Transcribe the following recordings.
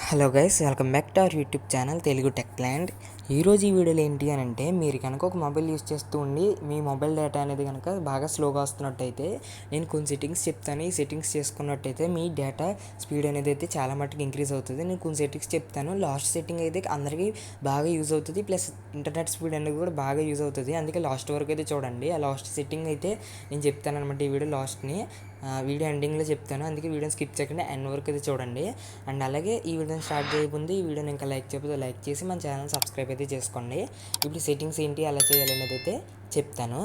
Hello guys, welcome back to our YouTube channel Telugu tech land. ఈరోజు ఈ వీడియోలో ఏంటి అని అంటే, మీరు కనుక ఒక మొబైల్ యూస్ చేస్తూ ఉండి మీ మొబైల్ డేటా అనేది కనుక బాగా స్లోగా వస్తున్నట్టయితే నేను కొన్ని సెట్టింగ్స్ చెప్తాను. ఈ సెట్టింగ్స్ చేసుకున్నట్టయితే మీ డేటా స్పీడ్ అనేది అయితే చాలా మట్టుకు ఇంక్రీజ్ అవుతుంది. నేను కొన్ని సెట్టింగ్స్ చెప్తాను. లాస్ట్ సెట్టింగ్ అయితే అందరికీ బాగా యూజ్ అవుతుంది, ప్లస్ ఇంటర్నెట్ స్పీడ్ అనేది కూడా బాగా యూజ్ అవుతుంది. అందుకే లాస్ట్ వరకు అయితే చూడండి. ఆ లాస్ట్ సెట్టింగ్ అయితే నేను చెప్తాను అనమాట. ఈ వీడియో లాస్ట్ని వీడియో ఎండింగ్లో చెప్తాను, అందుకే వీడియోని స్కిప్ చేయకుండా ఎండ్ వరకు అయితే చూడండి. అండ్ అలాగే ఈ వీడియోని స్టార్ట్ చేయకముందు ఈ వీడియోని ఇంకా లైక్ చేయకపోతే లైక్ చేసి మన ఛానల్ సబ్స్క్రైబ్ అయితే చేసుకోండి. ఇప్పుడు సెట్టింగ్స్ ఏంటి అలా చేయాలనేది అయితే చెప్తాను.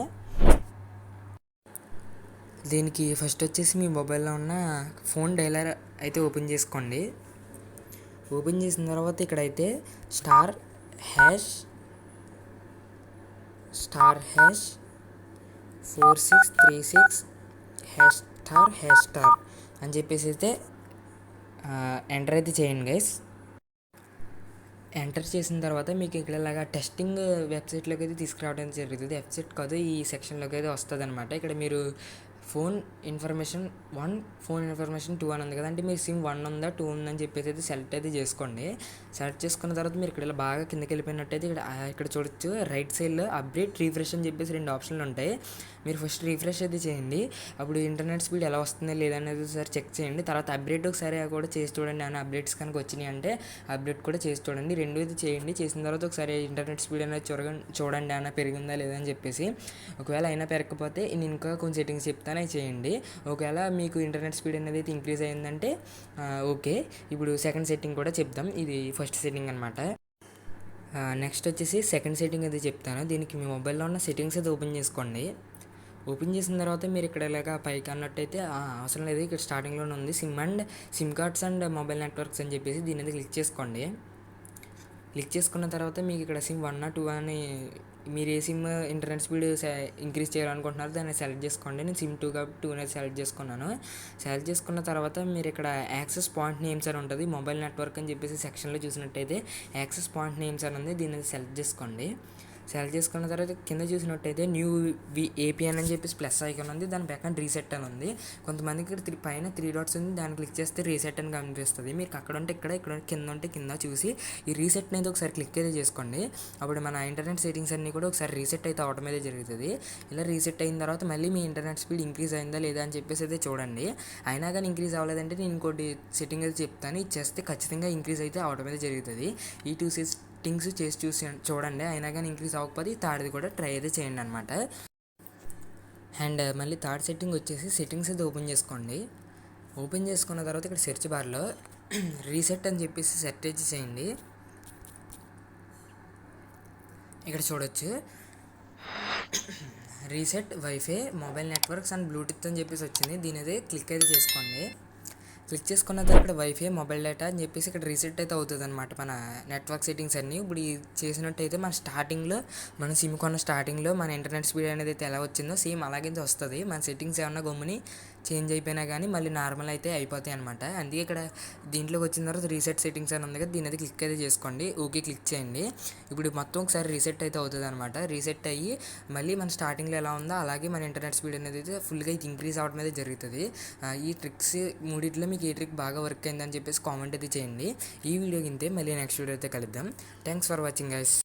దీనికి ఫస్ట్ వచ్చేసి మీ మొబైల్లో ఉన్న ఫోన్ డైలర్ అయితే ఓపెన్ చేసుకోండి. ఓపెన్ చేసిన తర్వాత ఇక్కడైతే *##**#*#*4636 అని చెప్పేసి అయితే ఎంటర్ అయితే చేయండి గైస్. ఎంటర్ చేసిన తర్వాత మీకు ఇక్కడ ఇలాగా టెస్టింగ్ వెబ్సైట్లోకి అయితే తీసుకురావడం జరుగుతుంది. వెబ్సైట్ కాదు, ఈ సెక్షన్లోకి అయితే వస్తుంది అనమాట. ఇక్కడ మీరు ఫోన్ ఇన్ఫర్మేషన్ 1, ఫోన్ ఇన్ఫర్మేషన్ 2 అని ఉంది కదా, అంటే మీరు సిమ్ 1 ఉందా 2 ఉందని చెప్పేసి అయితే సెలెక్ట్ అయితే చేసుకోండి. సెలెక్ట్ చేసుకున్న తర్వాత మీరు ఇక్కడ ఇలా బాగా కిందకి వెళ్ళిపోయినట్టయితే ఇక్కడ చూడొచ్చు రైట్ సైడ్లో అప్డేట్, రీఫ్రెష్ అని చెప్పేసి 2 ఆప్షన్లు ఉంటాయి. మీరు ఫస్ట్ రీఫ్రెష్ అయితే చేయండి. అప్పుడు ఇంటర్నెట్ స్పీడ్ ఎలా వస్తుంది లేదనేది ఒకసారి చెక్ చేయండి. తర్వాత అప్డేట్ ఒకసారి కూడా చేసి చూడండి. ఏమైనా అప్డేట్స్ కనుక వచ్చినాయి అంటే అప్డేట్ కూడా చేసి చూడండి. రెండు అయితే చేయండి. చేసిన తర్వాత ఒకసారి ఇంటర్నెట్ స్పీడ్ అనేది చూడండి ఏమైనా పెరిగిందా లేదని చెప్పేసి. ఒకవేళ అయినా పెరగకపోతే నేను ఇంకా కొన్ని సెట్టింగ్స్ చెప్తాను, అవి చేయండి. ఒకవేళ మీకు ఇంటర్నెట్ స్పీడ్ అనేది అయితే ఇంక్రీజ్ అయిందంటే ఓకే. ఇప్పుడు సెకండ్ సెట్టింగ్ కూడా చెప్తాం. ఇది ఫస్ట్ సెట్టింగ్ అనమాట. నెక్స్ట్ వచ్చేసి సెకండ్ సెట్టింగ్ అయితే చెప్తాను. దీనికి మీ మొబైల్లో ఉన్న సెట్టింగ్స్ అయితే ఓపెన్ చేసుకోండి. ఓపెన్ చేసిన తర్వాత మీరు ఇక్కడ ఇలాగా పైకి అన్నట్టయితే అవసరం లేదు, ఇక్కడ స్టార్టింగ్లోనే ఉంది SIM cards and mobile networks అని చెప్పేసి దీని మీద క్లిక్ చేసుకోండి. క్లిక్ చేసుకున్న తర్వాత మీకు ఇక్కడ సిమ్ 1 2 అని మీరు ఏ సిమ్ ఇంటర్నెట్ స్పీడ్ ఇంక్రీజ్ చేయాలనుకుంటున్నారో దాన్ని సెలెక్ట్ చేసుకోండి. నేను సిమ్ 2 కాబట్టి 2 అనేది సెలెక్ట్ చేసుకున్నాను. సెలెక్ట్ చేసుకున్న తర్వాత మీరు ఇక్కడ యాక్సెస్ పాయింట్ నేమ్స్ అని ఉంటుంది, మొబైల్ నెట్వర్క్ అని చెప్పేసి సెక్షన్లో చూసినట్టయితే యాక్సెస్ పాయింట్ నేమ్స్ అని ఉంది, దీన్ని సెలెక్ట్ చేసుకోండి. సెలెక్ట్ చేసుకున్న తర్వాత కింద చూసినట్టయితే న్యూ ఏపీఎన్ అని చెప్పేసి ప్లస్ ఐకాన్ ఉంది, దాని పక్కన రీసెట్ అని ఉంది. కొంతమందికి ఇక్కడ పైన 3 డాట్స్ ఉంది, దాన్ని క్లిక్ చేస్తే రీసెట్ అని కనిపిస్తుంది. మీరు అక్కడ ఉంటే ఇక్కడ కింద ఉంటే కింద చూసి ఈ రీసెట్ అనేది ఒకసారి క్లిక్ అయితే చేసుకోండి. అప్పుడు మన ఇంటర్నెట్ సెట్టింగ్స్ అన్నీ కూడా ఒకసారి రీసెట్ అయితే అవడం అయితే జరుగుతుంది. ఇలా రీసెట్ అయిన తర్వాత మళ్ళీ మీ ఇంటర్నెట్ స్పీడ్ ఇంక్రీజ్ అయిందా లేదా అని చెప్పేసి అయితే చూడండి. అయినా కానీ ఇంక్రీజ్ అవ్వలేదంటే నేను ఇంకోటి సెట్టింగ్ అయితే చెప్తాను, ఇది చేస్తే ఖచ్చితంగా ఇంక్రీజ్ అయితే అవడం అయితే జరుగుతుంది. ఈ 2 సెట్టింగ్స్ చేసి చూడండి. అయినా కానీ ఇంక్రీజ్ అవ్వకపోతే థర్డ్ది కూడా ట్రై అయితే చేయండి అనమాట. అండ్ మళ్ళీ థర్డ్ సెట్టింగ్ వచ్చేసి సెట్టింగ్స్ అయితే ఓపెన్ చేసుకోండి. ఓపెన్ చేసుకున్న తర్వాత ఇక్కడ సెర్చ్ బార్లో రీసెట్ అని చెప్పేసి సెర్చ్ అయితే చేయండి. ఇక్కడ చూడొచ్చు reset wifi, mobile networks and Bluetooth అని చెప్పేసి వచ్చింది. దీని అయితే క్లిక్ అయితే చేసుకోండి. క్లిక్ చేసుకున్న తర్వాత ఇక్కడ వైఫై, మొబైల్ డేటా అని చెప్పేసి ఇక్కడ రీసెట్ అయితే అవుతుంది అనమాట మన నెట్వర్క్ సెట్టింగ్స్ అన్నీ. ఇప్పుడు చేసినట్టయితే మన స్టార్టింగ్లో మన సిమ్ కొన్న స్టార్టింగ్లో మన ఇంటర్నెట్ స్పీడ్ అనేది అయితే ఎలా వచ్చిందో సేమ్ అలాగే వస్తుంది. మన సెట్టింగ్స్ ఏమన్నా గమ్ముని చేంజ్ అయిపోయినా కానీ మళ్ళీ నార్మల్ అయితే అయిపోతాయి అనమాట. అందుకే ఇక్కడ దీంట్లోకి వచ్చిన తర్వాత రీసెట్ సెట్టింగ్స్ అని ఉంది కదా, దీని అయితే క్లిక్ అయితే చేసుకోండి. ఓకే క్లిక్ చేయండి. ఇప్పుడు మొత్తం ఒకసారి రీసెట్ అయితే అవుతుంది అనమాట. రీసెట్ అయ్యి మళ్ళీ మన స్టార్టింగ్లో ఎలా ఉందో అలాగే మన ఇంటర్నెట్ స్పీడ్ అనేది అయితే ఫుల్గా అయితే ఇంక్రీజ్ అవడం అయితే జరుగుతుంది. ఈ ట్రిక్స్ మూడిట్లో మీకు ఏ ట్రిక్ బాగా వర్క్ అయిందని చెప్పేసి కామెంట్ అయితే చేయండి. ఈ వీడియో కింద మళ్ళీ నెక్స్ట్ వీడియో అయితే కలుద్దాం. Thanks for watching guys.